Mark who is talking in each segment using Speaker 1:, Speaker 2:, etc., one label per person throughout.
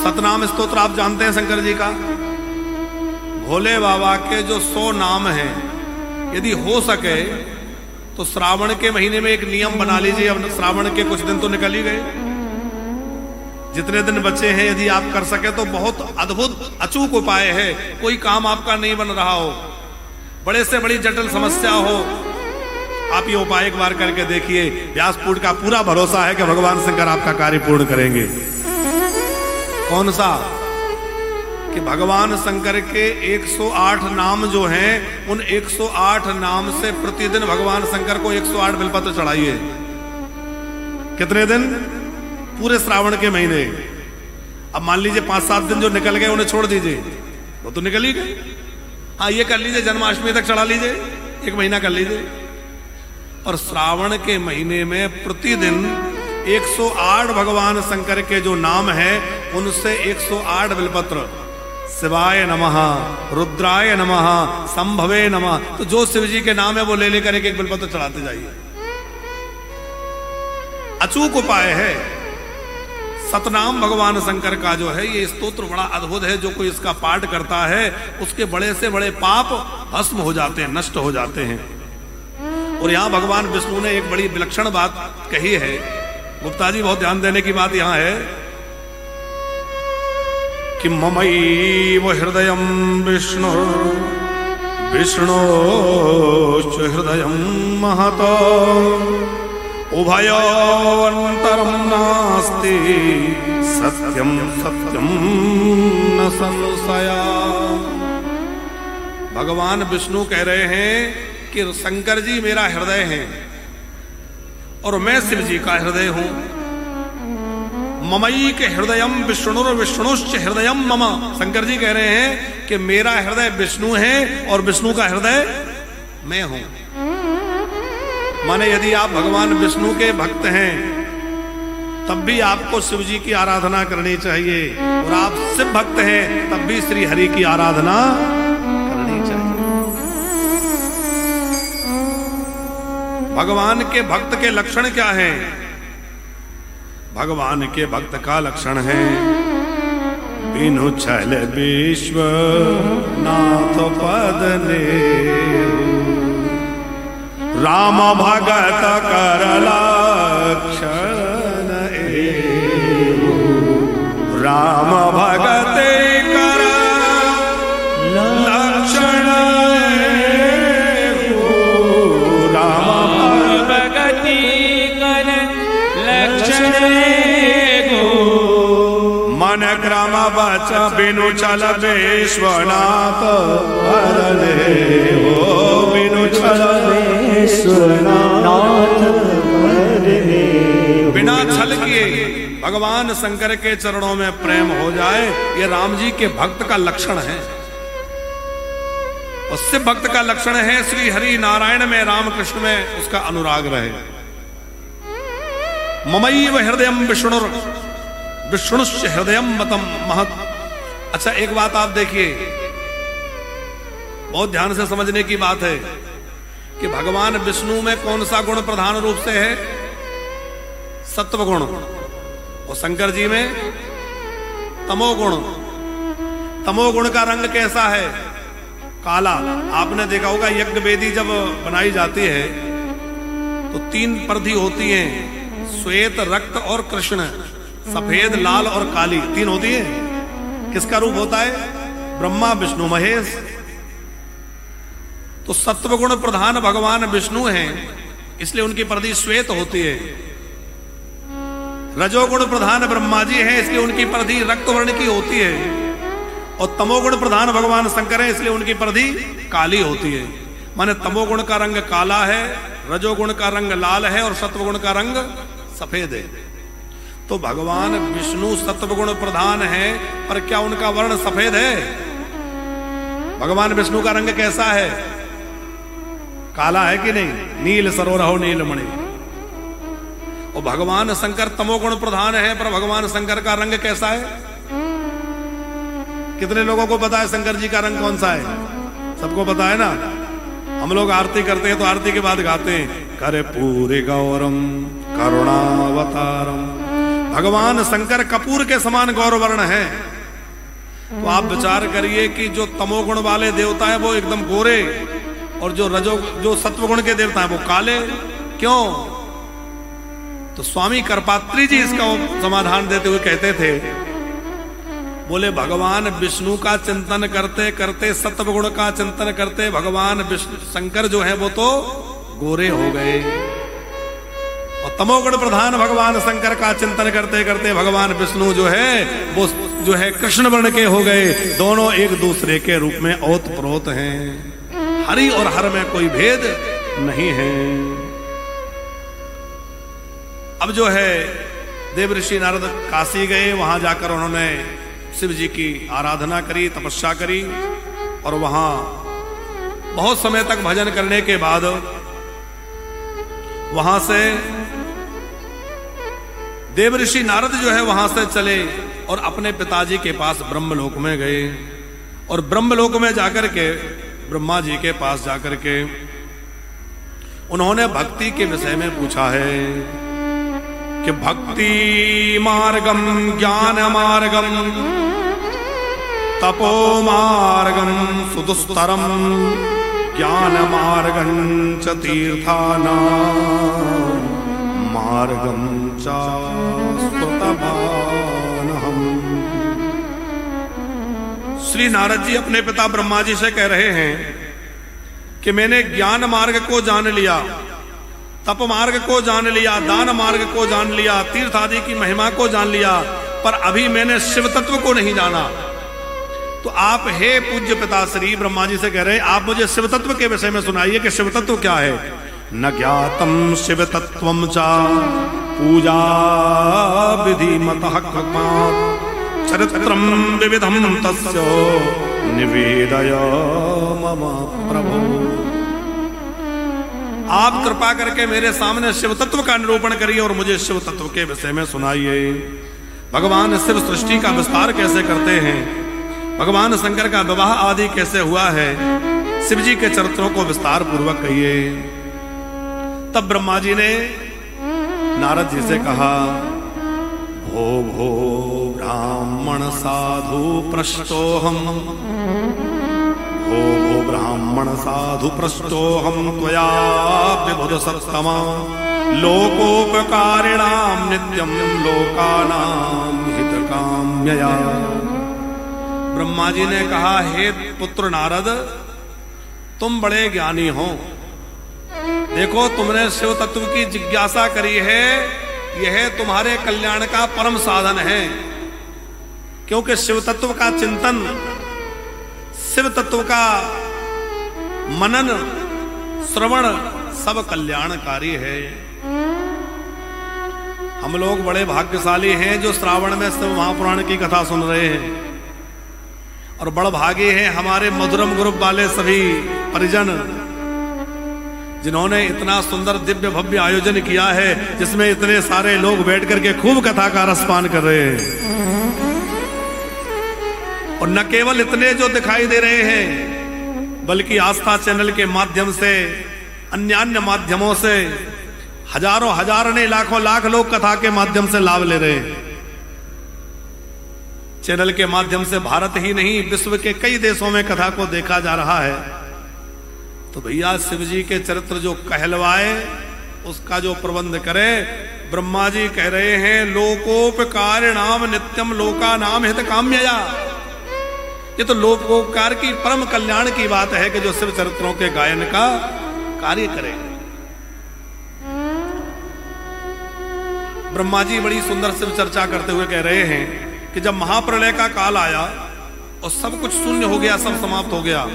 Speaker 1: सतनाम स्तोत्र आप जानते हैं शंकर जी का। भोले बाबा के जो 100 नाम हैं, यदि हो सके तो श्रावण के महीने में एक नियम बना लीजिए। अब श्रावण के कुछ दिन तो निकल ही गए, जितने दिन बचे हैं यदि आप कर सके तो बहुत अद्भुत अचूक उपाय है। कोई काम आपका नहीं बन रहा हो, बड़े से बड़ी जटिल समस्या हो, आप ये उपाय एक बार करके देखिए। व्यासपुर का पूरा भरोसा है कि भगवान शंकर आपका कार्य पूर्ण करेंगे। कौन सा? कि भगवान शंकर के 108 नाम जो हैं, उन 108 नाम से प्रतिदिन भगवान शंकर को 108 बिलपत्र चढ़ाइए। कितने दिन? पूरे श्रावण के महीने। अब मान लीजिए 5-7 दिन जो निकल गए उन्हें छोड़ दीजिए, वो तो निकल ही गए। हाँ, ये कर लीजिए, जन्माष्टमी तक चढ़ा लीजिए, 1 महीना कर लीजिए। और श्रावण के महीने में प्रतिदिन 108 भगवान शंकर के जो नाम हैं, उनसे 108 बिलपत्र, शिवाय नमः, रुद्राय नमः, संभवे नमः, तो जो शिव जी के नाम है वो ले लेकर एक बिलपत्र चढ़ाते जाइए। अचूक उपाय है। सतनाम भगवान शंकर का जो है ये स्तोत्र बड़ा अद्भुत है। जो कोई इसका पाठ करता है उसके बड़े से बड़े पाप भस्म हो जाते हैं, नष्ट हो जाते हैं। और यहां भगवान विष्णु ने एक बड़ी विलक्षण बात कही है। गुप्ता जी, बहुत ध्यान देने की बात यहां है कि ममैव हृदयं विष्णु विष्णोश्च हृदयं महतो उभयोऽन्तरं नास्ति सत्यं सत्यं न संशया। भगवान विष्णु कह रहे हैं कि शंकर जी मेरा हृदय है और मैं शिव जी का हृदय हूं। ममई के हृदयम विष्णुर विष्णुश्च हृदयम मम। शंकर जी कह रहे हैं कि मेरा हृदय विष्णु है और विष्णु का हृदय मैं हूं। माने यदि आप भगवान विष्णु के भक्त हैं तब भी आपको शिव जी की आराधना करनी चाहिए, और आप शिव भक्त हैं तब भी श्री हरि की आराधना करनी चाहिए। भगवान के भक्त के लक्षण क्या हैं? भगवान के भक्त का लक्षण है बिनु छल विश्व नाथ पद नेहु, राम भगत कर लक्षण एहु, राम भगत कर लक्षण एहु, राम भगति कर लक्षण एहु, मन क्रम बच बिनु चल विश्वनाथ परने हो, बिनु चल विश्वनाथ परने। बिना छल किए भगवान शंकर के चरणों में प्रेम हो जाए, ये राम जी के भक्त का लक्षण है। और शिव भक्त का लक्षण है श्री हरि नारायण में, राम कृष्ण में उसका अनुराग रहे। ममैव हृदयम विष्णुर विष्णुश्च हृदयम मतम महत्। अच्छा, एक बात आप देखिए, बहुत ध्यान से समझने की बात है कि भगवान विष्णु में कौन सा गुण प्रधान रूप से है? सत्व गुण। और शंकर जी में तमोगुण। तमोगुण का रंग कैसा है? काला। आपने देखा होगा यज्ञ वेदी जब बनाई जाती है तो 3 परधी होती हैं, श्वेत, रक्त और कृष्ण। सफेद, लाल और काली 3 होती है। किसका रूप होता है? ब्रह्मा विष्णु महेश। तो सत्वगुण प्रधान भगवान विष्णु हैं, इसलिए उनकी परदी श्वेत होती है। रजोगुण प्रधान ब्रह्मा जी हैं, इसलिए उनकी परदी रक्त वर्ण की होती है। और तमोगुण प्रधान भगवान शंकर हैं, इसलिए उनकी परदी काली होती है। माने तमोगुण का रंग काला है, रजोगुण का रंग लाल है और सत्वगुण का रंग सफेद है। तो भगवान विष्णु सत्वगुण प्रधान है, पर क्या उनका वर्ण सफेद है? भगवान विष्णु का रंग कैसा है? काला है कि नहीं? नील सरोरहो नीलमणि। और भगवान शंकर तमोगुण प्रधान है, पर भगवान शंकर का रंग कैसा है? कितने लोगों को पता है शंकर जी का रंग कौन सा है? सबको पता है ना। हम लोग आरती करते हैं तो आरती के बाद गाते हैं, करे पूरे गौरम करुणावतारम भगवान शंकर कपूर के समान गौरवर्ण है। तो आप विचार करिए कि जो तमोगुण वाले देवता है वो एकदम गोरे, और जो सत्वगुण के देवता है वो काले। क्यों? तो स्वामी करपात्री जी इसका समाधान देते हुए कहते थे, बोले भगवान विष्णु का चिंतन करते करते, सत्वगुण का चिंतन करते भगवान विष्णु शंकर जो है वो तो गोरे हो गए, और तमोगुण प्रधान भगवान शंकर का चिंतन करते करते भगवान विष्णु जो है वो जो है कृष्ण वर्ण के हो गए। दोनों एक दूसरे के रूप में ओत प्रोत हैं। हरि और हर में कोई भेद नहीं है। अब जो है देव ऋषि नारद काशी गए, वहां जाकर उन्होंने शिव जी की आराधना करी, तपस्या करी, और वहां बहुत समय तक भजन करने के बाद वहां से देव ऋषि नारद जो है वहां से चले और अपने पिताजी के पास ब्रह्मलोक में गए, और ब्रह्मलोक में जाकर के ब्रह्मा जी के पास जाकर के उन्होंने भक्ति के विषय में पूछा है कि भक्ति मार्गम ज्ञान मार्गम तपो मार्गम सुदुस्तरम ज्ञान मार्गम च तीर्थानां मार्गम च स्तुतवानहम्। श्री नारद जी अपने पिता ब्रह्मा जी से कह रहे हैं कि मैंने ज्ञान मार्ग को जान लिया, तप मार्ग को जान लिया, दान मार्ग को जान लिया, तीर्थ आदि की महिमा को जान लिया, पर अभी मैंने शिव तत्व को नहीं जाना। तो आप हे पूज्य पिता श्री ब्रह्मा जी से कह रहे हैं, आप मुझे शिव तत्व के विषय में सुनाइए कि शिव तत्व क्या है। न ज्ञातम शिव तत्वम च पूजा विधि मतः चरित्रम विविधम तस्य निवेदय मम प्रभु। आप कृपा करके मेरे सामने शिव तत्व का निरूपण करिए और मुझे शिव तत्व के विषय में सुनाइए। भगवान शिव सृष्टि का विस्तार कैसे करते हैं, भगवान शंकर का विवाह आदि कैसे हुआ है, शिव जी के चरित्रों को विस्तार पूर्वक कहिए। तब ब्रह्मा जी ने नारद जी से कहा, भो भो ब्राह्मण साधु पृष्टोहम, भो भो ब्राह्मण साधु पृष्टोहम त्वया विबुध सत्तमा लोकोपकारिणाम नित्यम लोकानां हितकाम्यया। ब्रह्मा जी ने कहा, हे पुत्र नारद, तुम बड़े ज्ञानी हो, देखो तुमने शिव तत्व की जिज्ञासा करी है, यह तुम्हारे कल्याण का परम साधन है, क्योंकि शिव तत्व का चिंतन, शिव तत्व का मनन श्रवण सब कल्याणकारी है। हम लोग बड़े भाग्यशाली हैं जो श्रावण में शिव महापुराण की कथा सुन रहे हैं, और बड़ भागे हैं हमारे मधुरम ग्रुप वाले सभी परिजन जिन्होंने इतना सुंदर दिव्य भव्य आयोजन किया है, जिसमें इतने सारे लोग बैठ करके खूब कथा का रसपान कर रहे हैं। और न केवल इतने जो दिखाई दे रहे हैं, बल्कि आस्था चैनल के माध्यम से, अन्य माध्यमों से हजारों हजार ने लाखों लाख लोग कथा के माध्यम से लाभ ले रहे हैं। चैनल के माध्यम से भारत ही नहीं विश्व के कई देशों में कथा को देखा जा रहा है। तो भैया शिव जी के चरित्र जो कहलवाए उसका जो प्रबंध करे। ब्रह्मा जी कह रहे हैं, लोकोपकारिणाम नित्यम लोकानां हितकाम्यया। ये तो लोकोपकार की परम कल्याण की बात है कि जो शिव चरित्रों के गायन का कार्य करे। ब्रह्मा जी बड़ी सुंदर शिव चर्चा करते हुए कह रहे हैं कि जब महाप्रलय का काल आया और सब कुछ शून्य हो गया, सब समाप्त हो गया,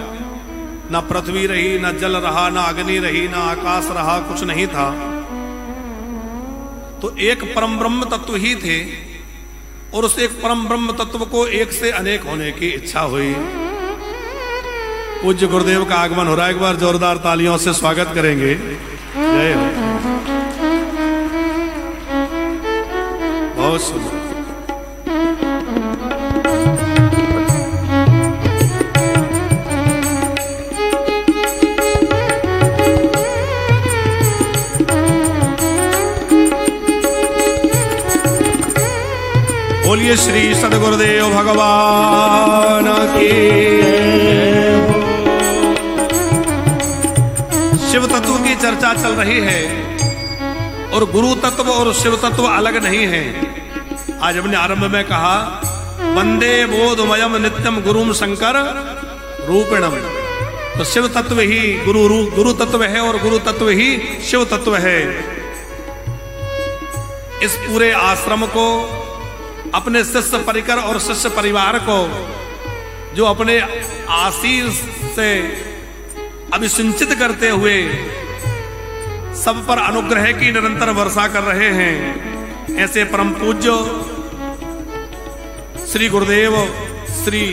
Speaker 1: ना पृथ्वी रही, ना जल रहा, ना अग्नि रही, ना आकाश रहा, कुछ नहीं था, तो एक परम ब्रह्म तत्व ही थे, और उस एक परम ब्रह्म तत्व को एक से अनेक होने की इच्छा हुई। पूज्य गुरुदेव का आगमन हो रहा है, एक बार जोरदार तालियों से स्वागत करेंगे। जय हो। बहुत सुंदर। श्री सद्गुरुदेव भगवान की। शिव तत्व की चर्चा चल रही है और गुरु तत्व और शिव तत्व अलग नहीं है। आज हमने आरंभ में कहा वंदे बोधमयम नित्यम गुरुम शंकर रूपिणम। तो शिव तत्व ही गुरु तत्व है और गुरु तत्व ही शिव तत्व है। इस पूरे आश्रम को, अपने शिष्य परिकर और शिष्य परिवार को जो अपने आशीष से अभिसिंचित करते हुए सब पर अनुग्रह की निरंतर वर्षा कर रहे हैं, ऐसे परम पूज्य श्री गुरुदेव श्री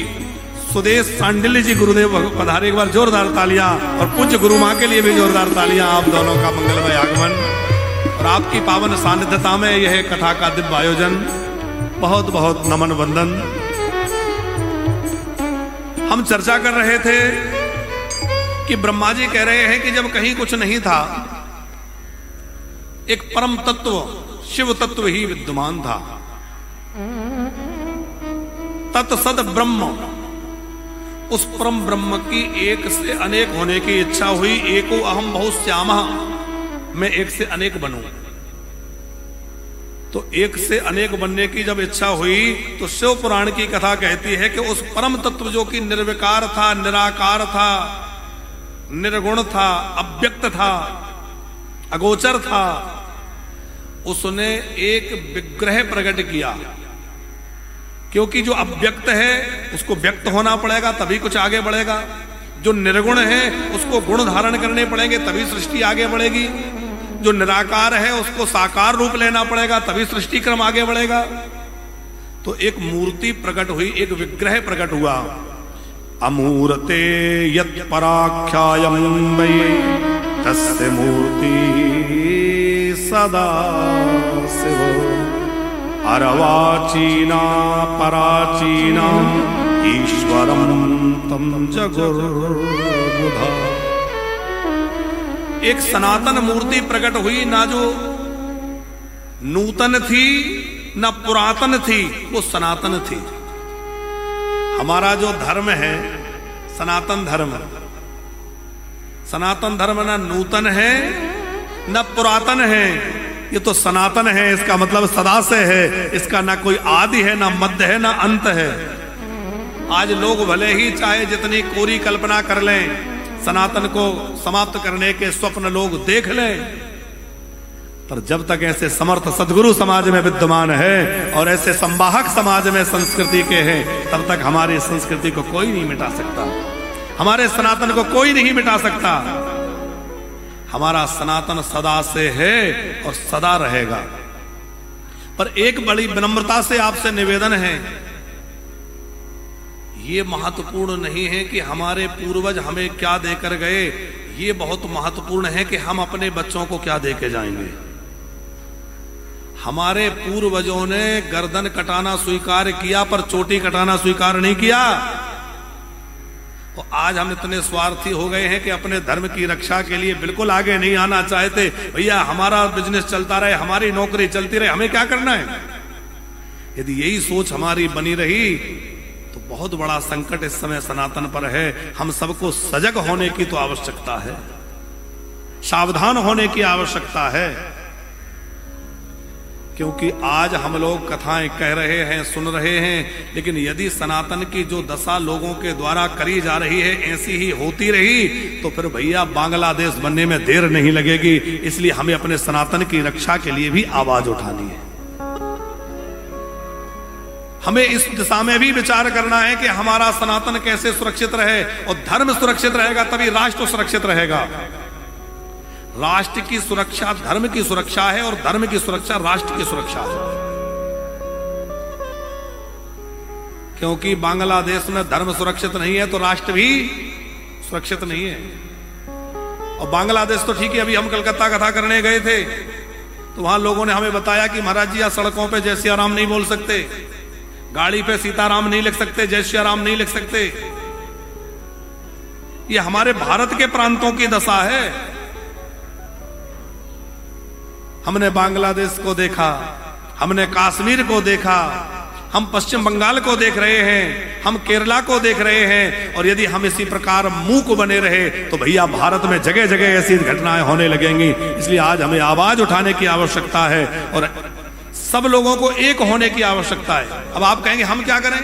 Speaker 1: सुदेश सांडिल्य जी गुरुदेव पधारे। एक बार जोरदार तालियां, और पूज्य गुरु मां के लिए भी जोरदार तालियां। आप दोनों का मंगलमय आगमन और आपकी पावन सानिध्यता में यह कथा का दिव्य आयोजन, बहुत बहुत नमन वंदन। हम चर्चा कर रहे थे कि ब्रह्मा जी कह रहे हैं कि जब कहीं कुछ नहीं था, एक परम तत्व शिव तत्व ही विद्यमान था। तत्सद ब्रह्म, उस परम ब्रह्म की एक से अनेक होने की इच्छा हुई। एको अहम बहुश्यामः, मैं एक से अनेक बनूं। तो एक से अनेक बनने की जब इच्छा हुई तो शिव पुराण की कथा कहती है कि उस परम तत्व जो कि निर्विकार था, निराकार था, निर्गुण था, अव्यक्त था, अगोचर था, उसने एक विग्रह प्रकट किया। क्योंकि जो अव्यक्त है उसको व्यक्त होना पड़ेगा तभी कुछ आगे बढ़ेगा। जो निर्गुण है उसको गुण धारण करने पड़ेंगे तभी सृष्टि आगे बढ़ेगी। जो निराकार है उसको साकार रूप लेना पड़ेगा तभी सृष्टि क्रम आगे बढ़ेगा। तो एक मूर्ति प्रकट हुई, एक विग्रह प्रकट हुआ। अमूर्ते यत् पराख्यायं वै तस्य मूर्ति सदा शिव अर्वाचीना पराचीना ईश्वरं तं जगुर्बुधा। एक सनातन मूर्ति प्रकट हुई, ना जो नूतन थी ना पुरातन थी, वो सनातन थी। हमारा जो धर्म है सनातन धर्म, सनातन धर्म ना नूतन है ना पुरातन है, ये तो सनातन है। इसका मतलब सदा से है, इसका ना कोई आदि है, ना मध्य है, ना अंत है। आज लोग भले ही चाहे जितनी कोरी कल्पना कर लें, सनातन को समाप्त करने के स्वप्न लोग देख लें, पर जब तक ऐसे समर्थ सदगुरु समाज में विद्यमान है और ऐसे संवाहक समाज में संस्कृति के हैं, तब तक हमारी संस्कृति को कोई नहीं मिटा सकता, हमारे सनातन को कोई नहीं मिटा सकता। हमारा सनातन सदा से है और सदा रहेगा। पर एक बड़ी विनम्रता से आपसे निवेदन है, ये महत्वपूर्ण नहीं है कि हमारे पूर्वज हमें क्या देकर गए, ये बहुत महत्वपूर्ण है कि हम अपने बच्चों को क्या देके जाएंगे। हमारे पूर्वजों ने गर्दन कटाना स्वीकार किया पर चोटी कटाना स्वीकार नहीं किया। तो आज हम इतने स्वार्थी हो गए हैं कि अपने धर्म की रक्षा के लिए बिल्कुल आगे नहीं आना चाहते। भैया हमारा बिजनेस चलता रहे, हमारी नौकरी चलती रहे, हमें क्या करना है। यदि यही सोच हमारी बनी रही तो बहुत बड़ा संकट इस समय सनातन पर है। हम सबको सजग होने की तो आवश्यकता है, सावधान होने की आवश्यकता है। क्योंकि आज हम लोग कथाएं कह रहे हैं, सुन रहे हैं, लेकिन यदि सनातन की जो दशा लोगों के द्वारा करी जा रही है ऐसी ही होती रही तो फिर भैया बांग्लादेश बनने में देर नहीं लगेगी। इसलिए हमें अपने सनातन की रक्षा के लिए भी आवाज उठानी है। हमें इस दिशा में भी विचार करना है कि हमारा सनातन कैसे सुरक्षित रहे, और धर्म सुरक्षित रहेगा तभी राष्ट्र सुरक्षित रहेगा। राष्ट्र की सुरक्षा धर्म की सुरक्षा है और धर्म की सुरक्षा राष्ट्र की सुरक्षा है। क्योंकि बांग्लादेश में धर्म सुरक्षित नहीं है तो राष्ट्र भी सुरक्षित नहीं है। और बांग्लादेश तो ठीक है, अभी हम कलकत्ता कथा करने गए थे तो वहां लोगों ने हमें बताया कि महाराज जी सड़कों पे जय सिया राम नहीं बोल सकते, गाड़ी पे सीताराम नहीं लिख सकते, जय श्री राम नहीं लिख सकते। ये हमारे भारत के प्रांतों की दशा है। हमने बांग्लादेश को देखा, हमने कश्मीर को देखा, हम पश्चिम बंगाल को देख रहे हैं, हम केरला को देख रहे हैं, और यदि हम इसी प्रकार मूक बने रहे तो भैया भारत में जगह जगह ऐसी घटनाएं होने लगेंगी। इसलिए आज हमें आवाज उठाने की आवश्यकता है और सब लोगों को एक होने की आवश्यकता है। अब आप कहेंगे हम क्या करें?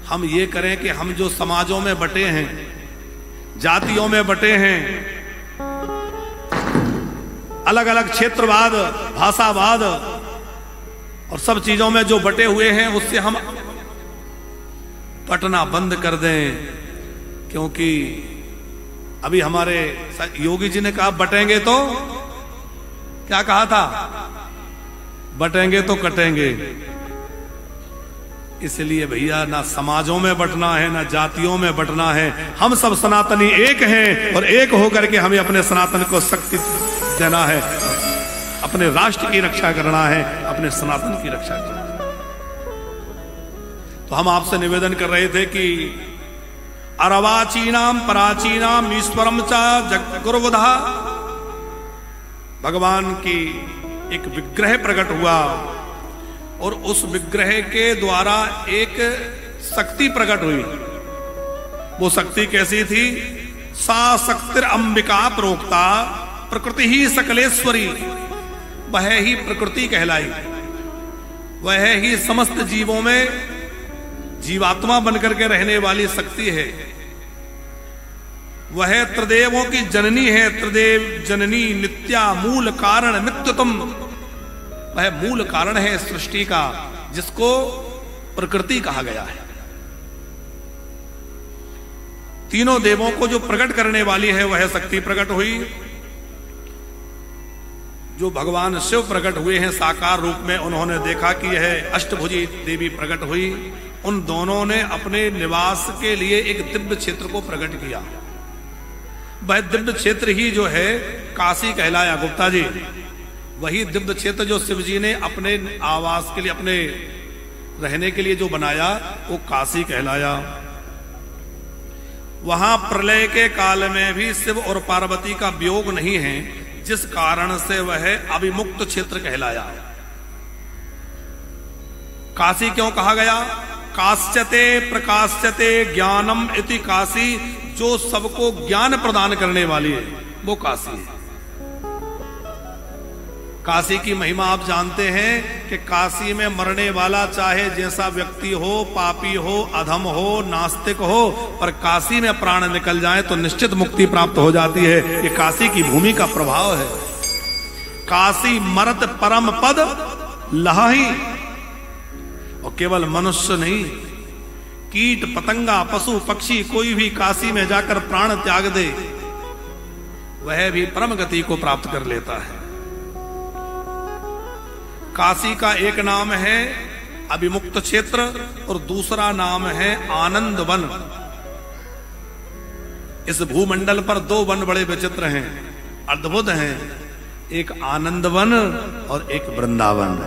Speaker 1: हम ये करें कि हम जो समाजों में बटे हैं, जातियों में बटे हैं, अलग अलग क्षेत्रवाद, भाषावाद और सब चीजों में जो बटे हुए हैं, उससे हम बटना बंद कर दें। क्योंकि अभी हमारे योगी जी ने कहा बटेंगे तो, क्या कहा था? बटेंगे तो कटेंगे। इसलिए भैया ना समाजों में बटना है, ना जातियों में बटना है। हम सब सनातनी एक हैं और एक होकर के हमें अपने सनातन को शक्ति देना है, अपने राष्ट्र की रक्षा करना है, अपने सनातन की रक्षा करना है। तो हम आपसे निवेदन कर रहे थे कि अर्वाचीनाम पराचीनाम ईश्वरम च जगुरुवधा, भगवान की एक विग्रह प्रकट हुआ और उस विग्रह के द्वारा एक शक्ति प्रकट हुई। वो शक्ति कैसी थी? सा शक्तिर अंबिका प्रोक्ता प्रकृति ही सकलेश्वरी, वह ही प्रकृति कहलाई, वह ही समस्त जीवों में जीवात्मा बनकर के रहने वाली शक्ति है। वह त्रिदेवों की जननी है, त्रिदेव जननी नित्या मूल कारण नित्यतम, वह मूल कारण है सृष्टि का, जिसको प्रकृति कहा गया है। तीनों देवों को जो प्रकट करने वाली है वह शक्ति प्रकट हुई। जो भगवान शिव प्रकट हुए हैं साकार रूप में, उन्होंने देखा कि यह अष्टभुजी देवी प्रकट हुई। उन दोनों ने अपने निवास के लिए एक दिव्य क्षेत्र को प्रकट किया। वह दिव्य क्षेत्र ही जो है काशी कहलाया। गुप्ता जी, वही दिव्य क्षेत्र जो शिव जी ने अपने आवास के लिए, अपने रहने के लिए जो बनाया, वो काशी कहलाया। वहां प्रलय के काल में भी शिव और पार्वती का वियोग नहीं है, जिस कारण से वह अविमुक्त क्षेत्र कहलाया। काशी क्यों कहा गया? काश्यते प्रकाश्यते ज्ञानम इति काशी, जो सबको ज्ञान प्रदान करने वाली है वो काशी है। काशी की महिमा आप जानते हैं कि काशी में मरने वाला चाहे जैसा व्यक्ति हो, पापी हो, अधम हो, नास्तिक हो, पर काशी में प्राण निकल जाए तो निश्चित मुक्ति प्राप्त हो जाती है। ये काशी की भूमि का प्रभाव है। काशी मरत परम पद लहाही, और केवल मनुष्य नहीं, कीट पतंगा पशु पक्षी कोई भी काशी में जाकर प्राण त्याग दे, वह भी परम गति को प्राप्त कर लेता है। काशी का एक नाम है अभिमुक्त क्षेत्र और दूसरा नाम है आनंद वन। इस भूमंडल पर दो वन बड़े विचित्र हैं, अद्भुत हैं, एक आनंद वन और एक वृंदावन।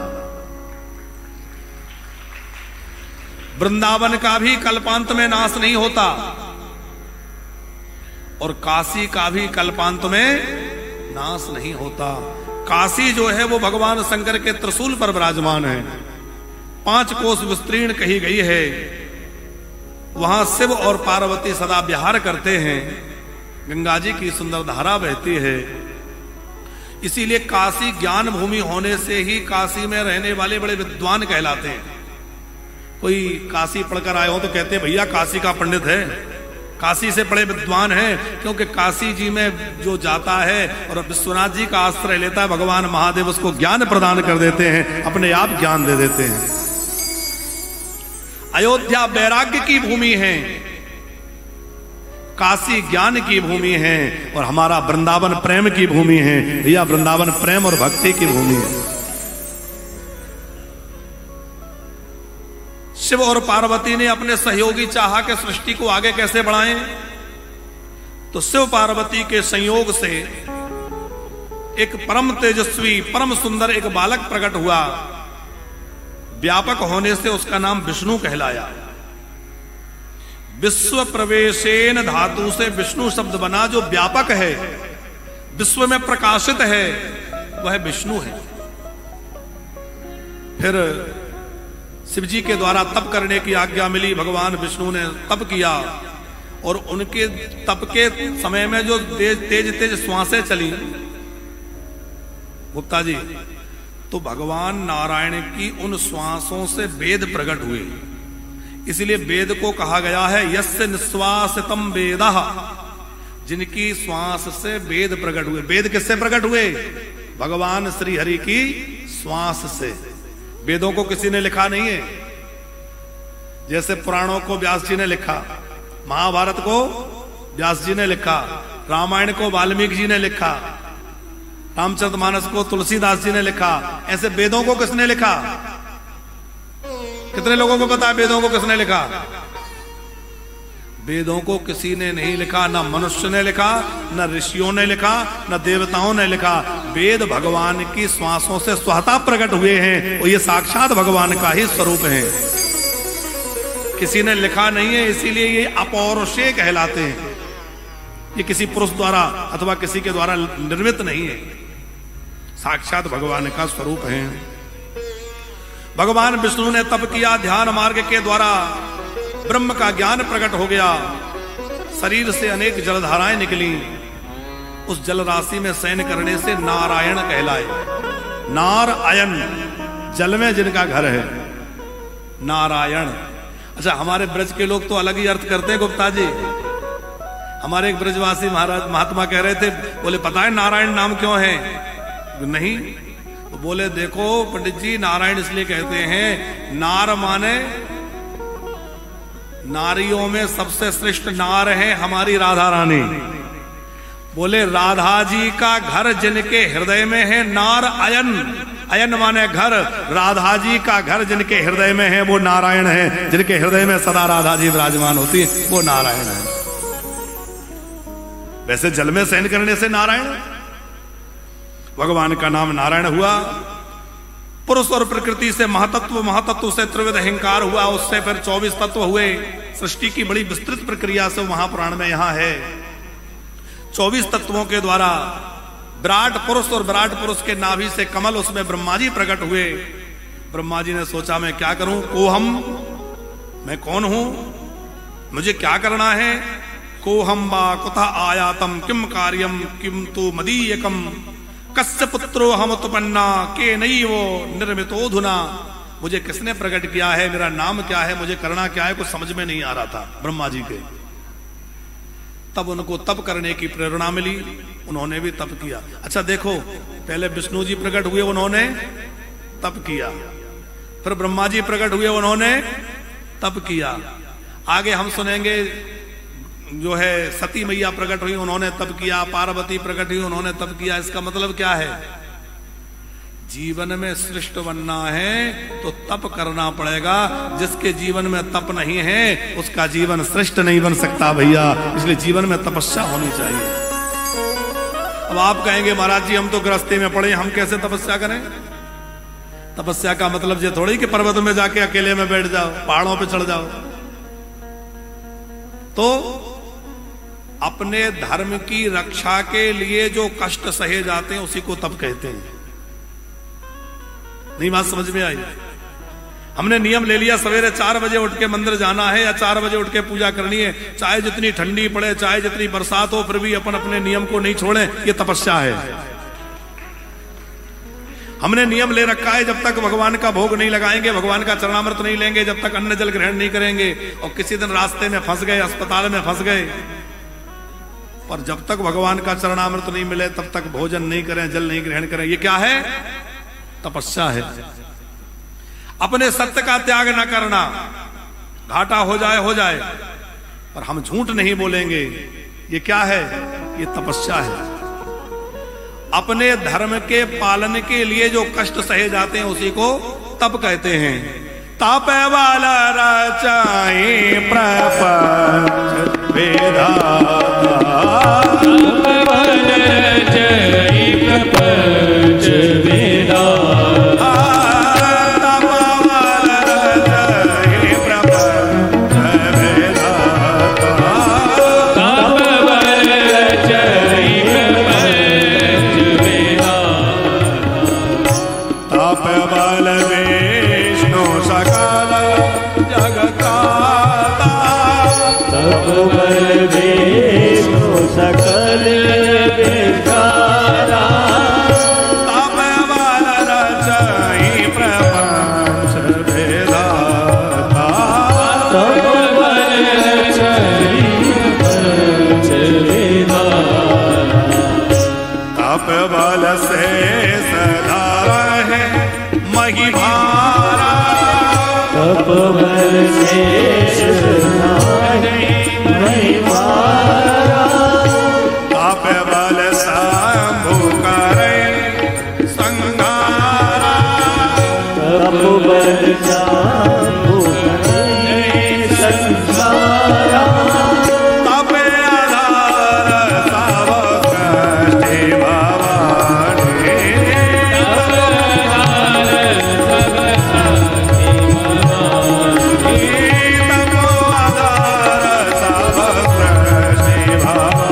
Speaker 1: वृंदावन का भी कल्पांत में नाश नहीं होता और काशी का भी कल्पांत में नाश नहीं होता। काशी जो है वो भगवान शंकर के त्रिशूल पर विराजमान है, 5 कोस विस्तीर्ण कही गई है। वहां शिव और पार्वती सदा विहार करते हैं, गंगा जी की सुंदर धारा बहती है। इसीलिए काशी ज्ञान भूमि होने से ही काशी में रहने वाले बड़े विद्वान कहलाते हैं। कोई काशी पढ़कर आए हो तो कहते हैं भैया काशी का पंडित है, काशी से बड़े विद्वान है, क्योंकि काशी जी में जो जाता है और विश्वनाथ जी का आश्रय लेता है, भगवान महादेव उसको ज्ञान प्रदान कर देते हैं, अपने आप ज्ञान दे देते हैं। अयोध्या वैराग्य की भूमि है, काशी ज्ञान की भूमि है, और हमारा वृंदावन प्रेम की भूमि है। भैया वृंदावन प्रेम और भक्ति की भूमि है। शिव और पार्वती ने अपने सहयोगी चाहा कि सृष्टि को आगे कैसे बढ़ाएं, तो शिव पार्वती के संयोग से एक परम तेजस्वी, परम सुंदर एक बालक प्रकट हुआ। व्यापक होने से उसका नाम विष्णु कहलाया। विश्व प्रवेशेन धातु से विष्णु शब्द बना, जो व्यापक है, विश्व में प्रकाशित है, वह विष्णु है। फिर शिव जी के द्वारा तप करने की आज्ञा मिली, भगवान विष्णु ने तप किया और उनके तप के समय में जो तेज तेज श्वासें चली गुप्ता जी, तो भगवान नारायण की उन श्वासों से वेद प्रकट हुए। इसलिए वेद को कहा गया है यस्य निश्वासितम वेदः, जिनकी श्वास से वेद प्रकट हुए। वेद किससे प्रकट हुए? भगवान श्री हरि की श्वास से। वेदों को किसी ने लिखा नहीं है, जैसे पुराणों को व्यास जी ने लिखा, महाभारत को व्यास जी ने लिखा, रामायण को वाल्मीकि जी ने लिखा, रामचरितमानस को तुलसीदास जी ने लिखा। ऐसे वेदों को किसने लिखा? कितने लोगों को पता है वेदों को किसने लिखा? वेदों को किसी ने नहीं लिखा, ना मनुष्य ने लिखा, ना ऋषियों ने लिखा, ना देवताओं ने लिखा। वेद भगवान की श्वासों से स्वतः प्रकट हुए हैं और ये साक्षात भगवान का ही स्वरूप है, किसी ने लिखा नहीं है। इसीलिए ये अपौरुषेय कहलाते हैं। ये किसी पुरुष द्वारा अथवा किसी के द्वारा निर्मित नहीं है, साक्षात भगवान का स्वरूप है। भगवान विष्णु ने तप किया, ध्यान मार्ग के द्वारा ब्रह्म का ज्ञान प्रकट हो गया। शरीर से अनेक जलधाराएं निकली, उस जल राशि में शयन करने से नारायण कहलाए। नारायण, जल में जिनका घर है, नारायण। अच्छा, हमारे ब्रज के लोग तो अलग ही अर्थ करते हैं गुप्ता जी। हमारे एक ब्रजवासी महाराज महात्मा कह रहे थे, बोले पता है नारायण नाम क्यों है? नहीं, तो बोले देखो पंडित जी, नारायण इसलिए कहते हैं, नार माने नारियों में सबसे श्रेष्ठ नार है हमारी राधा रानी। बोले राधा जी का घर जिनके हृदय में है, नार अयन, अयन माने घर, राधा जी का घर जिनके हृदय में है वो नारायण है। जिनके हृदय में सदा राधा जी विराजमान होती है वो नारायण है। वैसे जल में शयन करने से नारायण, भगवान का नाम नारायण हुआ। पुरुष और प्रकृति से महातत्व, महातत्व से त्रिविध अहंकार हुआ, उससे फिर 24 तत्व हुए। सृष्टि की बड़ी विस्तृत प्रक्रिया से महापुराण में यहां है। 24 तत्वों के द्वारा विराट पुरुष और विराट पुरुष के नाभि से कमल, उसमें ब्रह्मा जी प्रकट हुए। ब्रह्मा जी ने सोचा मैं क्या करूं, कोहम, मैं कौन हूं, मुझे क्या करना है। कोहम बा कुतः आयातम किम कार्यम किम तु मदीयकम कस्य पुत्रो हम उत्पन्ना के नहीं वो निर्मितो धुना। मुझे किसने प्रकट किया है, मेरा नाम क्या है, मुझे करना क्या है, कुछ समझ में नहीं आ रहा था ब्रह्मा जी के। तब उनको तप करने की प्रेरणा मिली, उन्होंने भी तप किया। अच्छा देखो, पहले विष्णु जी प्रकट हुए, उन्होंने तप किया, फिर ब्रह्मा जी प्रकट हुए, उन्होंने तप किया। आगे हम सुनेंगे जो है सती मैया प्रकट हुई, उन्होंने तप किया, पार्वती प्रकट हुई, उन्होंने तप किया। इसका मतलब क्या है? जीवन में श्रेष्ठ बनना है तो तप करना पड़ेगा। जिसके जीवन में तप नहीं है उसका जीवन श्रेष्ठ नहीं बन सकता भैया। इसलिए जीवन में तपस्या होनी चाहिए। अब आप कहेंगे महाराज जी हम तो गृहस्थी में पड़े, हम कैसे तपस्या करें? तपस्या का मतलब ये थोड़ी कि पर्वत में जाके अकेले में बैठ जाओ, पहाड़ों पे चढ़ जाओ। तो अपने धर्म की रक्षा के लिए जो कष्ट सहे जाते हैं उसी को तप कहते हैं। नहीं बात समझ में आई? हमने नियम ले लिया सवेरे 4 बजे उठ के मंदिर जाना है या 4 बजे उठ के पूजा करनी है, चाहे जितनी ठंडी पड़े, चाहे जितनी बरसात हो, फिर भी अपन अपने नियम को नहीं छोड़े, ये तपस्या है। हमने नियम ले रखा है जब तक भगवान का भोग नहीं लगाएंगे, भगवान का चरणामृत नहीं लेंगे, जब तक अन्न जल ग्रहण नहीं करेंगे, और किसी दिन रास्ते में फंस गए, अस्पताल में फंस गए, पर जब तक भगवान का चरणामृत नहीं मिले तब तक भोजन नहीं करें, जल नहीं ग्रहण करें, ये क्या है? तपस्या है। अपने सत्य का त्याग न करना, घाटा हो जाए, पर हम झूठ नहीं बोलेंगे, ये क्या है? ये तपस्या है। अपने धर्म के पालन के लिए जो कष्ट सहे जाते हैं उसी को तप कहते हैं। तप वाला रचाए प्रपंच वेदाता, तप वाला रचाए प्रपंच वेदाता, तप वाला रचाए प्रपंच वेदाता, तप वाला रचाए प्रपंच वेदाता, तप वाला विष्णु सका
Speaker 2: तपोबल विष्णु सकल विचारा
Speaker 1: तप बल रचई प्रपंच विधाता
Speaker 2: तपोबल रचई प्रपंच विधाता
Speaker 1: तप बल से सदा रहे महिभारा
Speaker 2: तपोबल से सदा रहे महिभारा
Speaker 1: तप बल शंभु करे संहारा
Speaker 2: तपोबल शंभु करे संहारा
Speaker 1: तप आधार सब सृष्टि भवानी तप आधार सब सृष्टि भवानी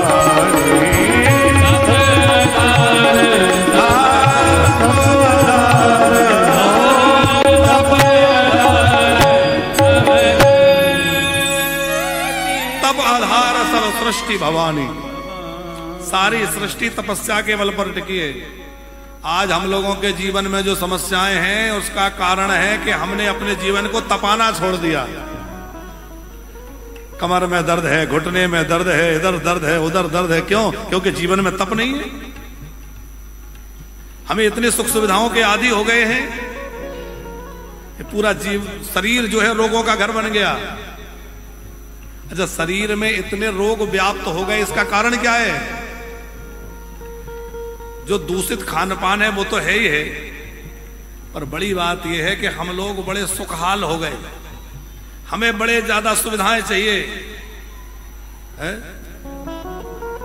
Speaker 1: तप आधार सब सृष्टि भवानी। सारी सृष्टि तपस्या के बल पर टिकी है। आज हम लोगों के जीवन में जो समस्याएं हैं उसका कारण है कि हमने अपने जीवन को तपाना छोड़ दिया। कमर में दर्द है, घुटने में दर्द है, इधर दर्द है, उधर दर्द है। क्यों? क्योंकि जीवन में तप नहीं है। हमें इतनी सुख सुविधाओं के आदी हो गए हैं कि पूरा शरीर जो है रोगों का घर बन गया। अच्छा, शरीर में इतने रोग व्याप्त हो गए, इसका कारण क्या है? जो दूषित खान पान है वो तो है ही है, पर बड़ी बात यह है कि हम लोग बड़े सुखहाल हो गए। हमें बड़े ज्यादा सुविधाएं चाहिए है?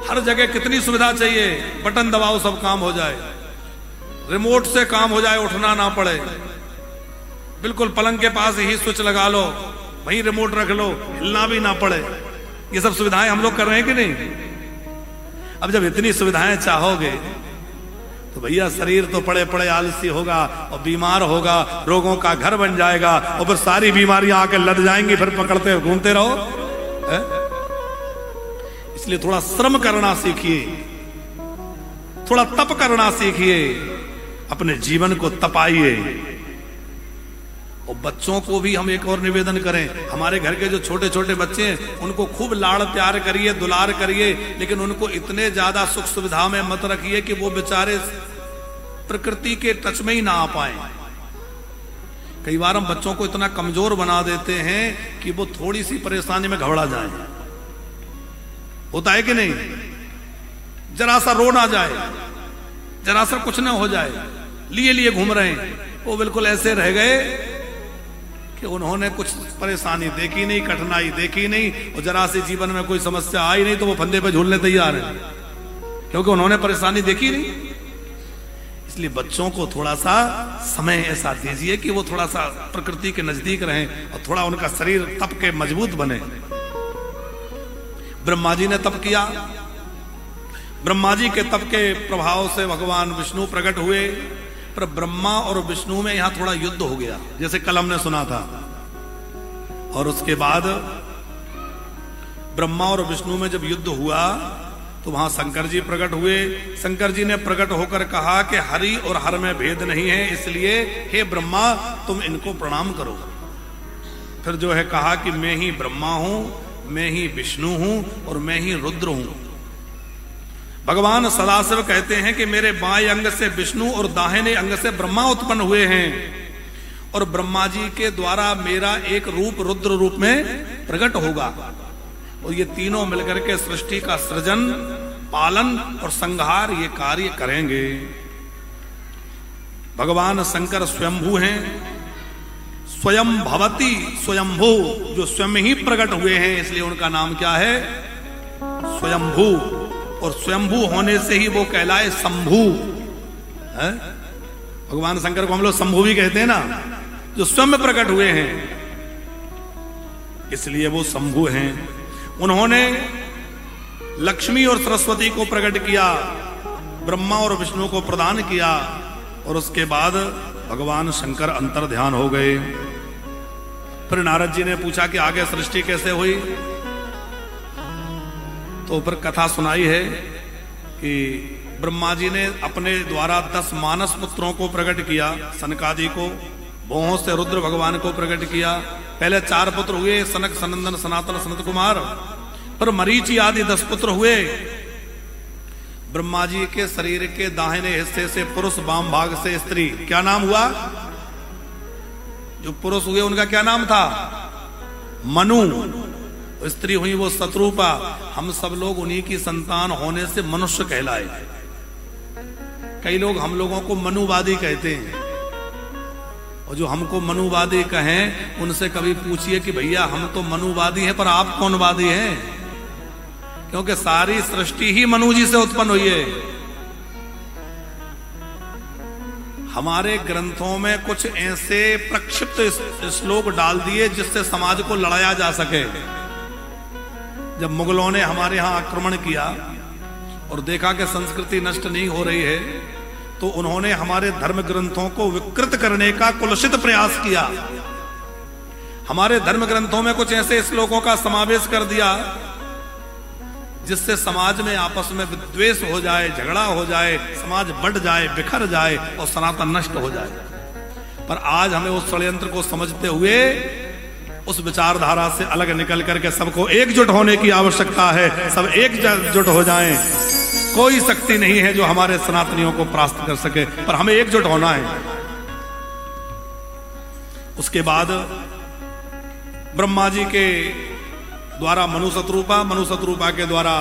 Speaker 1: हर जगह कितनी सुविधा चाहिए। बटन दबाओ सब काम हो जाए, रिमोट से काम हो जाए, उठना ना पड़े, बिल्कुल पलंग के पास ही स्विच लगा लो, वहीं रिमोट रख लो, हिलना भी ना पड़े। ये सब सुविधाएं हम लोग कर रहे हैं कि नहीं? अब जब इतनी सुविधाएं चाहोगे तो भैया शरीर तो पड़े पड़े आलसी होगा और बीमार होगा, रोगों का घर बन जाएगा और फिर सारी बीमारियां आके लद जाएंगी, फिर पकड़ते घूमते रहो है? इसलिए थोड़ा श्रम करना सीखिए, थोड़ा तप करना सीखिए, अपने जीवन को तपाइए। और बच्चों को भी हम एक और निवेदन करें, हमारे घर के जो छोटे छोटे बच्चे हैं उनको खूब लाड़ प्यार करिए, दुलार करिए, लेकिन उनको इतने ज्यादा सुख सुविधा में मत रखिए कि वो बेचारे प्रकृति के टच में ही ना आ पाए। कई बार हम बच्चों को इतना कमजोर बना देते हैं कि वो थोड़ी सी परेशानी में घबरा जाए। होता है कि नहीं? जरा सा रो ना जाए, जरा सा कुछ ना हो जाए, लिए लिए घूम रहे हैं, वो बिल्कुल ऐसे रह गए कि उन्होंने कुछ परेशानी देखी नहीं, कठिनाई देखी नहीं, और जरा से जीवन में कोई समस्या आई नहीं तो वो फंदे पे झूलने तैयार है, क्योंकि उन्होंने परेशानी देखी नहीं। इसलिए बच्चों को थोड़ा सा समय ऐसा दीजिए कि वो थोड़ा सा प्रकृति के नजदीक रहें और थोड़ा उनका शरीर तप के मजबूत बने। ब्रह्मा जी ने तप किया, ब्रह्मा जी के तप के प्रभाव से भगवान विष्णु प्रकट हुए, पर ब्रह्मा और विष्णु में यहां थोड़ा युद्ध हो गया, जैसे कल हमने सुना था। और उसके बाद ब्रह्मा और विष्णु में जब युद्ध हुआ तो वहां शंकर जी प्रकट हुए। शंकर जी ने प्रकट होकर कहा कि हरि और हर में भेद नहीं है, इसलिए हे ब्रह्मा तुम इनको प्रणाम करो। फिर जो है कहा कि मैं ही ब्रह्मा हूं, मैं ही विष्णु हूं और मैं ही रुद्र हूं। भगवान सदाशिव कहते हैं कि मेरे बाएं अंग से विष्णु और दाहिने अंग से ब्रह्मा उत्पन्न हुए हैं, और ब्रह्मा जी के द्वारा मेरा एक रूप रुद्र रूप में प्रकट होगा, और ये तीनों मिलकर के सृष्टि का सृजन, पालन और संहार ये कार्य करेंगे। भगवान शंकर स्वयंभू हैं, स्वयं भवती स्वयंभू, जो स्वयं ही प्रकट हुए हैं, इसलिए उनका नाम क्या है? स्वयंभू। और स्वयंभू होने से ही वो कहलाए शंभू है? भगवान शंकर को हम लोग शंभू भी कहते हैं ना, जो स्वयं प्रकट हुए हैं, इसलिए वो शंभू हैं। उन्होंने लक्ष्मी और सरस्वती को प्रकट किया, ब्रह्मा और विष्णु को प्रदान किया, और उसके बाद भगवान शंकर अंतर ध्यान हो गए। फिर नारद जी ने पूछा कि आगे सृष्टि कैसे हुई? तो ऊपर कथा सुनाई है कि ब्रह्मा जी ने अपने द्वारा 10 मानस पुत्रों को प्रकट किया, सनकादि को, भौहों से रुद्र भगवान को प्रकट किया। पहले 4 पुत्र हुए, सनक, सनंदन, सनातन, सनत कुमार, पर मरीचि आदि 10 पुत्र हुए। ब्रह्मा जी के शरीर के दाहिने हिस्से से पुरुष, वाम भाग से स्त्री। क्या नाम हुआ? जो पुरुष हुए उनका क्या नाम था? मनु। स्त्री हुई वो शत्रुपा। हम सब लोग उन्हीं की संतान होने से मनुष्य कहलाए। कई लोग हम लोगों को मनुवादी कहते हैं, और जो हमको मनुवादी कहें उनसे कभी पूछिए कि भैया हम तो मनुवादी हैं, पर आप कौन वादी हैं? क्योंकि सारी सृष्टि ही मनु जी से उत्पन्न हुई है। हमारे ग्रंथों में कुछ ऐसे प्रक्षिप्त श्लोक डाल दिए जिससे समाज को लड़ाया जा सके। जब मुगलों ने हमारे यहां आक्रमण किया और देखा कि संस्कृति नष्ट नहीं हो रही है, तो उन्होंने हमारे धर्म ग्रंथों को विकृत करने का कुलसित प्रयास किया। हमारे धर्म ग्रंथों में कुछ ऐसे श्लोकों का समावेश कर दिया जिससे समाज में आपस में विद्वेष हो जाए, झगड़ा हो जाए, समाज बढ़ जाए, बिखर जाए और सनातन नष्ट हो जाए। पर आज हमें उस षड्यंत्र को समझते हुए उस विचारधारा से अलग निकल करके सबको एकजुट होने की आवश्यकता है। सब एकजुट हो जाएं। कोई शक्ति नहीं है जो हमारे सनातनियों को परास्त कर सके, पर हमें एकजुट होना है। उसके बाद ब्रह्मा जी के द्वारा मनु शत्रुपा के द्वारा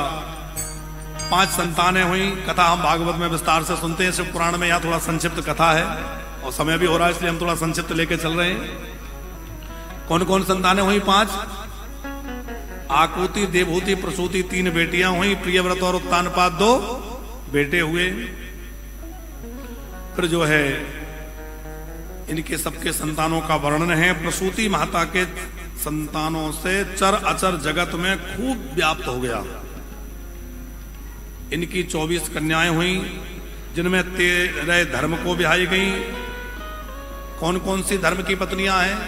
Speaker 1: 5 संतानें हुई। कथा हम भागवत में विस्तार से सुनते हैं, शिव पुराण में यहां थोड़ा संक्षिप्त कथा है और समय भी हो रहा है, इसलिए हम थोड़ा संक्षिप्त लेके चल रहे हैं। कौन कौन संतानें हुई? 5। आकुति, देवहूति, प्रसूति 3 बेटियां हुई। प्रियव्रत और उत्तानपाद 2 बेटे हुए। फिर जो है इनके सबके संतानों का वर्णन है। प्रसूति माता के संतानों से चर अचर जगत में खूब व्याप्त हो गया। इनकी 24 कन्याएं हुई, जिनमें 13 धर्म को ब्याही गई। कौन कौन सी धर्म की पत्नियां हैं?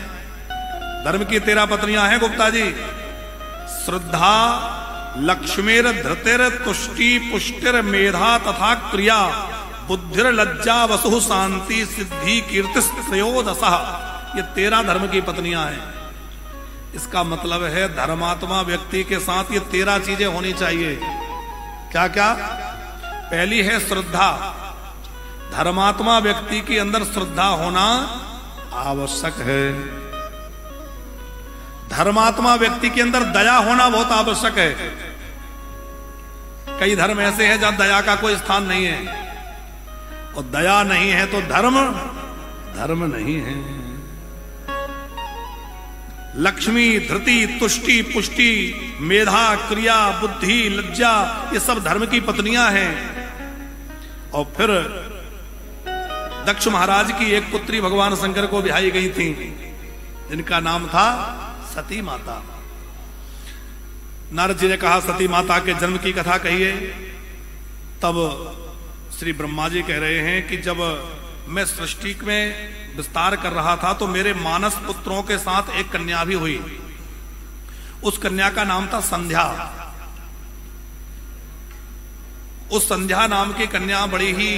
Speaker 1: धर्म की 13 पत्नियां हैं गुप्ता जी। श्रद्धा, लक्ष्मीर, धृतिर, तुष्टि, पुष्टिर, मेधा तथा क्रिया, बुद्धिर, लज्जा, वसु, शांति, सिद्धि, कीर्ति, त्रयोदशः। ये 13 धर्म की पत्नियां हैं। इसका मतलब है धर्मात्मा व्यक्ति के साथ ये 13 चीजें होनी चाहिए। क्या क्या? पहली है श्रद्धा। धर्मात्मा व्यक्ति के अंदर श्रद्धा होना आवश्यक है। धर्मात्मा व्यक्ति के अंदर दया होना बहुत आवश्यक है। कई धर्म ऐसे हैं जहां दया का कोई स्थान नहीं है, और दया नहीं है तो धर्म नहीं है। लक्ष्मी, धृति, तुष्टि, पुष्टि, मेधा, क्रिया, बुद्धि, लज्जा, ये सब धर्म की पत्नियां हैं। और फिर दक्ष महाराज की एक पुत्री भगवान शंकर को ब्याही गई थी, जिनका नाम था सती माता। नारद जी ने कहा सती माता के जन्म की कथा कहिए। तब श्री ब्रह्मा जी कह रहे हैं कि जब मैं सृष्टि में विस्तार कर रहा था तो मेरे मानस पुत्रों के साथ एक कन्या भी हुई। उस कन्या का नाम था संध्या। उस संध्या नाम की कन्या बड़ी ही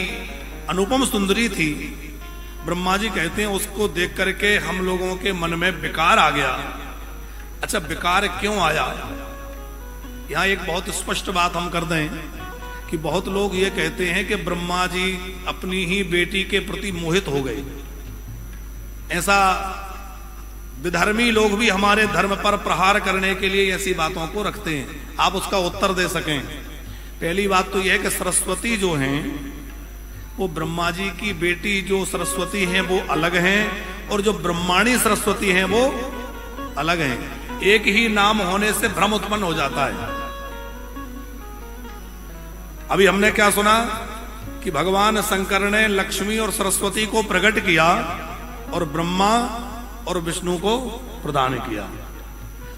Speaker 1: अनुपम सुंदरी थी। ब्रह्मा जी कहते हैं उसको देख करके हम लोगों के मन में विकार आ गया। अच्छा, विकार क्यों आया? यहां एक बहुत स्पष्ट बात हम कर दें कि बहुत लोग ये कहते हैं कि ब्रह्मा जी अपनी ही बेटी के प्रति मोहित हो गए। ऐसा विधर्मी लोग भी हमारे धर्म पर प्रहार करने के लिए ऐसी बातों को रखते हैं। आप उसका उत्तर दे सकें। पहली बात तो यह है कि सरस्वती जो हैं वो ब्रह्मा जी की बेटी जो सरस्वती हैं वो अलग हैं, और जो ब्रह्माणी सरस्वती हैं वो अलग हैं। एक ही नाम होने से भ्रम उत्पन्न हो जाता है। अभी हमने क्या सुना कि भगवान शंकर ने लक्ष्मी और सरस्वती को प्रकट किया और ब्रह्मा और विष्णु को प्रदान किया,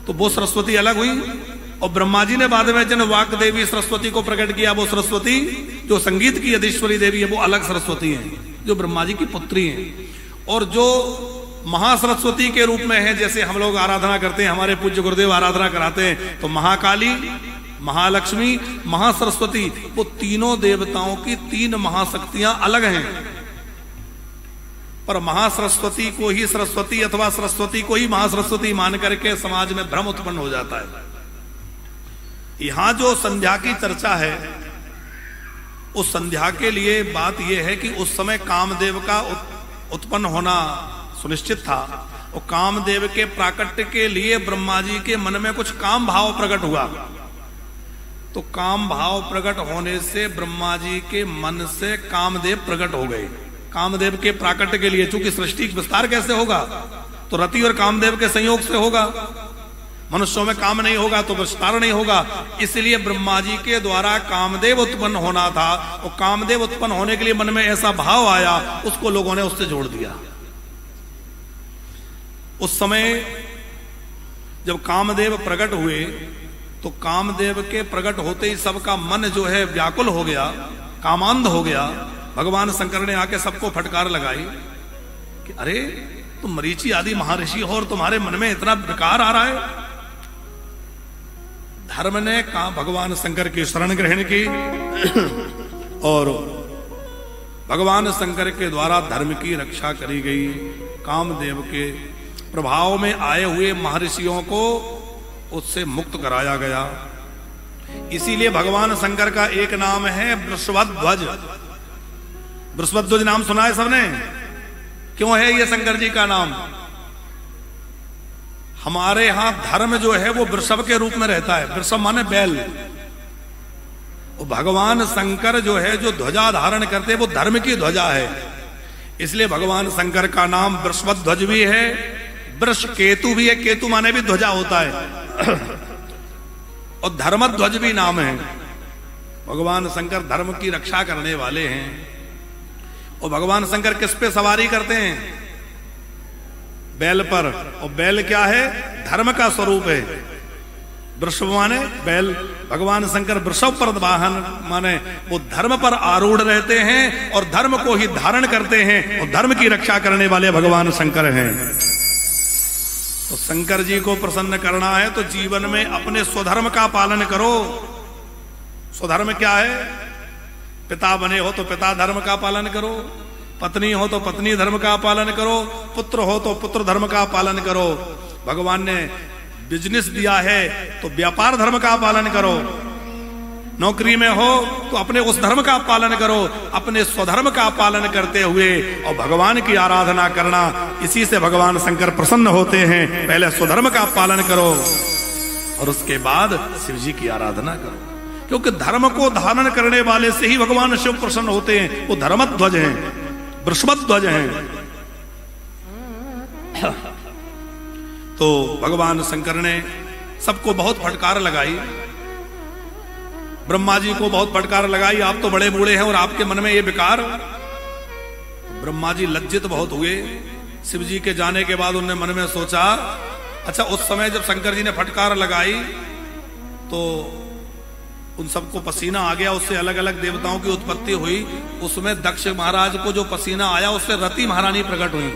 Speaker 1: तो वो सरस्वती अलग हुई। और ब्रह्मा जी ने बाद में जिन वाक देवी सरस्वती को प्रकट किया, वो सरस्वती जो संगीत की यदीश्वरी देवी है वो अलग सरस्वती है, जो ब्रह्मा जी की पुत्री है। और जो महासरस्वती के रूप में है, जैसे हम लोग आराधना करते हैं, हमारे पूज्य गुरुदेव आराधना कराते हैं, तो महाकाली, महालक्ष्मी, महासरस्वती, वो तीनों देवताओं की तीन महाशक्तियां अलग हैं, पर महासरस्वती को ही सरस्वती अथवा सरस्वती को ही महासरस्वती मान करके समाज में भ्रम उत्पन्न हो जाता है। यहां जो संध्या की चर्चा है, उस संध्या के लिए बात यह है कि उस समय कामदेव का उत्पन्न होना सुनिश्चित था, और कामदेव के प्राकट्य के लिए ब्रह्मा जी के मन में कुछ काम भाव प्रकट हुआ। तो काम भाव प्रकट होने से ब्रह्मा जी के मन से कामदेव प्रकट हो गए। कामदेव के प्राकट्य के लिए, चूंकि सृष्टि विस्तार कैसे होगा, तो रति और कामदेव के संयोग से होगा। मनुष्यों में काम नहीं होगा तो विस्तार नहीं होगा, इसलिए ब्रह्मा जी के द्वारा कामदेव उत्पन्न होना था, और कामदेव उत्पन्न होने के लिए मन में ऐसा भाव आया, उसको लोगों ने उससे जोड़ दिया। उस समय जब कामदेव प्रकट हुए, तो कामदेव के प्रकट होते ही सबका मन जो है व्याकुल हो गया, कामांध हो गया। भगवान शंकर ने आके सबको फटकार लगाई कि अरे तुम मरीचि आदि महर्षि हो और तुम्हारे मन में इतना विकार आ रहा है। धर्म ने भगवान शंकर की शरण ग्रहण की, और भगवान शंकर के द्वारा धर्म की रक्षा करी गई। कामदेव के प्रभाव में आए हुए महर्षियों को उससे मुक्त कराया गया। इसीलिए भगवान शंकर का एक नाम है वृषभध्वज। वृषभध्वज नाम सुना है सबने? क्यों है ये शंकर जी का नाम? हमारे यहां धर्म जो है वो वृषभ के रूप में रहता है। वृषभ माने बैल। भगवान शंकर जो है, जो ध्वजा धारण करते हैं, वो धर्म की ध्वजा है। इसलिए भगवान शंकर का नाम वृषभध्वज भी है, वृष केतु भी है। केतु माने भी ध्वजा होता है, और धर्मध्वज भी नाम है। भगवान शंकर धर्म की रक्षा करने वाले हैं। और भगवान शंकर किस पे सवारी करते हैं? बैल पर। और बैल क्या है? धर्म का स्वरूप है। वृषभ माने बैल, भगवान शंकर वृषभ पर वाहन माने वो धर्म पर आरूढ़ रहते हैं और धर्म को ही धारण करते हैं, और धर्म की रक्षा करने वाले भगवान शंकर हैं। तो शंकर जी को प्रसन्न करना है तो जीवन में अपने स्वधर्म का पालन करो। स्वधर्म क्या है? पिता बने हो तो पिता धर्म का पालन करो, पत्नी हो तो पत्नी धर्म का पालन करो, पुत्र हो तो पुत्र धर्म का पालन करो। भगवान ने बिजनेस दिया है तो व्यापार धर्म का पालन करो। नौकरी में हो तो अपने उस धर्म का पालन करो, अपने स्वधर्म का पालन करते हुए और भगवान की आराधना करना। इसी से भगवान शंकर प्रसन्न होते हैं। पहले स्वधर्म का पालन करो और उसके बाद शिव जी की आराधना करो, क्योंकि धर्म को धारण करने वाले से ही भगवान शिव प्रसन्न होते हैं। वो धर्मध्वज हैं, वृषभध्वज हैं। तो भगवान शंकर ने सबको बहुत फटकार लगाई, ब्रह्मा जी को बहुत फटकार लगाई, आप तो बड़े बूढ़े हैं और आपके मन में ये विकार। ब्रह्मा जी लज्जित बहुत हुए। शिव जी के जाने के बाद उन्होंने मन में सोचा, अच्छा उस समय जब शंकर जी ने फटकार लगाई तो उन सबको पसीना आ गया, उससे अलग अलग देवताओं की उत्पत्ति हुई। उसमें दक्ष महाराज को जो पसीना आया उससे रति महारानी प्रकट हुई,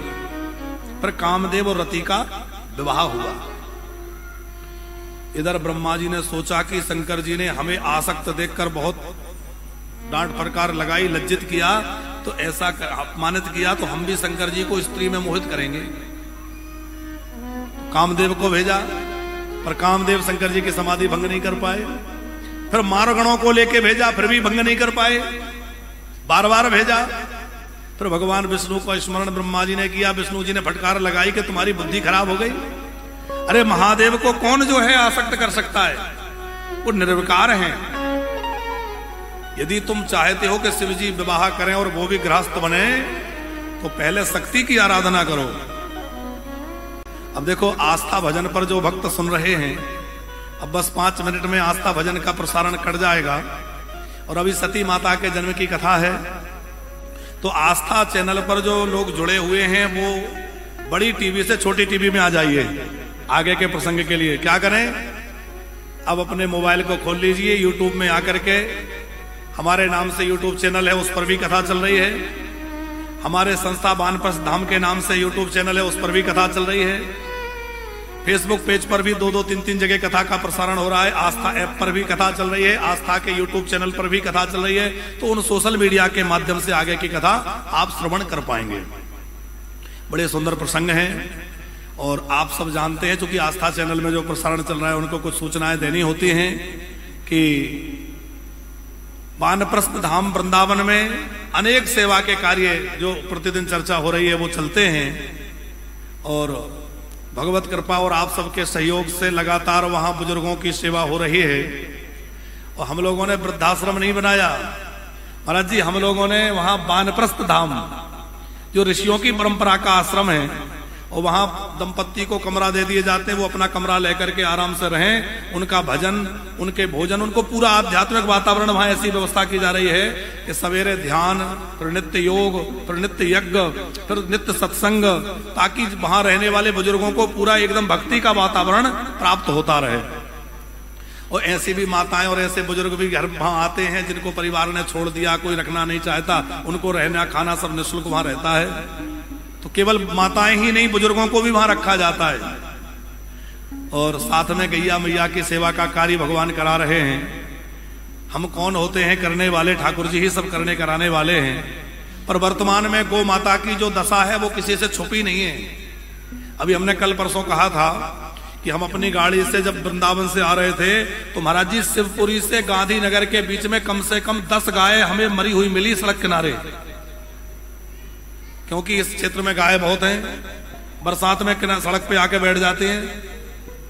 Speaker 1: पर कामदेव और रति का विवाह हुआ। इधर ब्रह्मा जी ने सोचा कि शंकर जी ने हमें आसक्त देखकर बहुत डांट फटकार लगाई, लज्जित किया, तो ऐसा अपमानित किया, तो हम भी शंकर जी को स्त्री में मोहित करेंगे। कामदेव को भेजा, पर कामदेव शंकर जी की समाधि भंग नहीं कर पाए। फिर मारगणों को लेके भेजा, फिर भी भंग नहीं कर पाए। बार बार भेजा। फिर भगवान विष्णु का स्मरण ब्रह्मा जी ने किया। विष्णु जी ने फटकार लगाई कि तुम्हारी बुद्धि खराब हो गई। अरे महादेव को कौन जो है आसक्त कर सकता है? वो निर्विकार हैं। यदि तुम चाहते हो कि शिव जी विवाह करें और वो भी गृहस्थ बने, तो पहले शक्ति की आराधना करो। अब देखो, आस्था भजन पर जो भक्त सुन रहे हैं, अब बस 5 मिनट में आस्था भजन का प्रसारण कट जाएगा। और अभी सती माता के जन्म की कथा है। तो आस्था चैनल पर जो लोग जुड़े हुए हैं वो बड़ी टीवी से छोटी टीवी में आ जाइए। आगे के प्रसंग के लिए क्या करें? अब अपने मोबाइल को खोल लीजिए, यूट्यूब में आकर के हमारे नाम से यूट्यूब चैनल है, उस पर भी कथा चल रही है। हमारे संस्था वानप्रस्थ धाम के नाम से यूट्यूब चैनल है, उस पर भी कथा चल रही है। फेसबुक पेज पर भी 2-2, 3-3 जगह कथा का प्रसारण हो रहा है। आस्था ऐप पर भी कथा चल रही है, आस्था के यूट्यूब चैनल पर भी कथा चल रही है। तो उन सोशल मीडिया के माध्यम से आगे की कथा आप श्रवण कर पाएंगे। बड़े सुंदर प्रसंग हैं और आप सब जानते हैं, चूंकि आस्था चैनल में जो प्रसारण चल रहा है उनको कुछ सूचनाएं देनी होती हैं कि वानप्रस्थ धाम वृंदावन में अनेक सेवा के कार्य जो प्रतिदिन चर्चा हो रही है वो चलते हैं और भगवत कृपा और आप सबके सहयोग से लगातार वहां बुजुर्गों की सेवा हो रही है। और हम लोगों ने वृद्धाश्रम नहीं बनाया महाराज जी, हम लोगों ने वहां वानप्रस्थ धाम जो ऋषियों की परंपरा का आश्रम है और वहां दंपत्ति को कमरा दे दिए जाते हैं, वो अपना कमरा लेकर के आराम से रहें, उनका भजन, उनके भोजन, उनको पूरा आध्यात्मिक वातावरण वहां ऐसी व्यवस्था की जा रही है कि सवेरे ध्यान, फिर नित्य योग, फिर नित्य यज्ञ, फिर नित्य सत्संग, ताकि वहां रहने वाले बुजुर्गों को पूरा एकदम भक्ति का वातावरण प्राप्त होता रहे। और ऐसी भी माताएं और ऐसे बुजुर्ग भी घर वहां आते हैं जिनको परिवार ने छोड़ दिया, कोई रखना नहीं चाहता, उनको रहना खाना सब निःशुल्क वहां रहता है। तो केवल माताएं ही नहीं, बुजुर्गों को भी वहां रखा जाता है। और साथ में गैया मैया की सेवा का कार्य भगवान करा रहे हैं। हम कौन होते हैं करने वाले? ठाकुर जी ही सब करने कराने वाले हैं। पर वर्तमान में गौ माता की जो दशा है वो किसी से छुपी नहीं है। अभी हमने कल परसों कहा था कि हम अपनी गाड़ी से जब वृंदावन से आ रहे थे तो महाराज जी शिवपुरी से गांधीनगर के बीच में कम से कम 10 गाय हमें मरी हुई मिली सड़क किनारे, क्योंकि इस क्षेत्र में गाय बहुत हैं। बरसात में सड़क पे आके बैठ जाती हैं,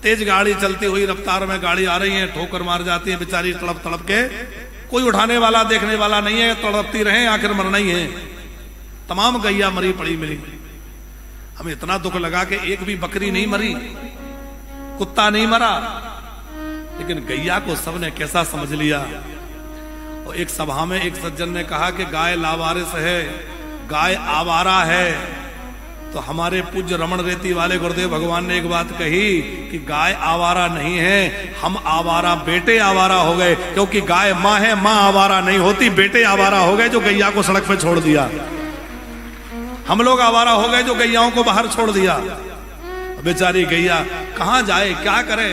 Speaker 1: तेज गाड़ी चलती हुई रफ्तार में गाड़ी आ रही है, ठोकर मार जाती है, बेचारी तड़प तड़प के, कोई उठाने वाला देखने वाला नहीं है, तड़पती रहे, आखिर मरना ही है। तमाम गैया मरी पड़ी मिली। हमें इतना दुख लगा कि एक भी बकरी नहीं मरी, कुत्ता नहीं मरा, लेकिन गैया को सबने कैसा समझ लिया। और एक सभा में एक सज्जन ने कहा कि गाय लावारिस है, गाय आवारा है। तो हमारे पूज्य रमण रेती वाले गुरुदेव भगवान ने एक बात कही कि गाय आवारा नहीं है, हम आवारा बेटे आवारा हो गए। क्योंकि गाय माँ है, माँ आवारा नहीं होती, बेटे आवारा हो गए जो गैया को सड़क पे छोड़ दिया। हम लोग आवारा हो गए जो गैयाओं को बाहर छोड़ दिया। बेचारी गैया कहां जाए, क्या करे।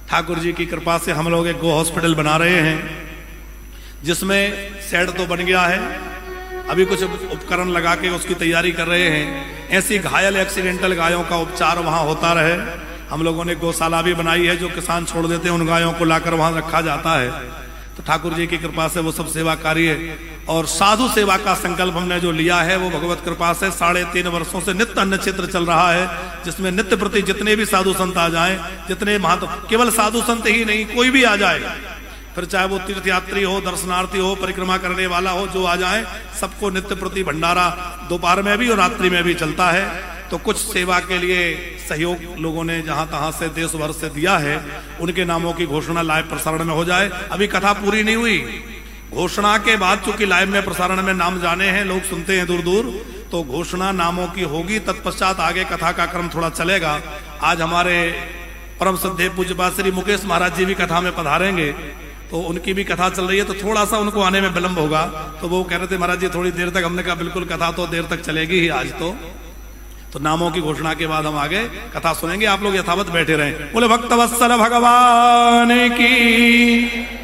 Speaker 1: ठाकुर जी की कृपा से हम लोग एक गो हॉस्पिटल बना रहे हैं जिसमें शेड तो बन गया है, अभी कुछ उपकरण लगा के उसकी तैयारी कर रहे हैं। ऐसी घायल एक्सीडेंटल गायों का उपचार वहां होता रहे। हम लोगों ने गौशाला भी बनाई है, जो किसान छोड़ देते हैं उन गायों को लाकर वहां रखा जाता है। तो ठाकुर जी की कृपा से वो सब सेवा कार्य और साधु सेवा का संकल्प हमने जो लिया है वो भगवत कृपा से 3.5 वर्षों से नित्य अन्न क्षेत्र चल रहा है, जिसमें नित्य प्रति जितने भी साधु संत आ जाएं, जितने महत्व, केवल साधु संत ही नहीं, कोई भी आ जाए, फिर चाहे वो तीर्थयात्री हो, दर्शनार्थी हो, परिक्रमा करने वाला हो, जो आ जाए, सबको नित्य प्रति भंडारा दोपहर में भी और रात्रि में भी चलता है। तो कुछ सेवा के लिए सहयोग लोगों ने जहां तहां से देश भर से दिया है, उनके नामों की घोषणा लाइव प्रसारण में हो जाए। अभी कथा पूरी नहीं हुई, घोषणा के बाद चूंकि लाइव में प्रसारण में नाम जाने हैं, लोग सुनते हैं दूर दूर, तो घोषणा नामों की होगी, तत्पश्चात आगे कथा का क्रम थोड़ा चलेगा। आज हमारे परम श्रद्धेय पूज्यपाद श्री मुकेश महाराज जी भी कथा में पधारेंगे, तो उनकी भी कथा चल रही है, तो थोड़ा सा उनको आने में विलंब होगा। तो वो कह रहे थे महाराज जी थोड़ी देर तक, हमने कहा बिल्कुल कथा तो देर तक चलेगी ही आज। तो नामों की घोषणा के बाद हम आगे कथा सुनेंगे, आप लोग यथावत बैठे रहें। बोले भक्तवत्सल भगवान की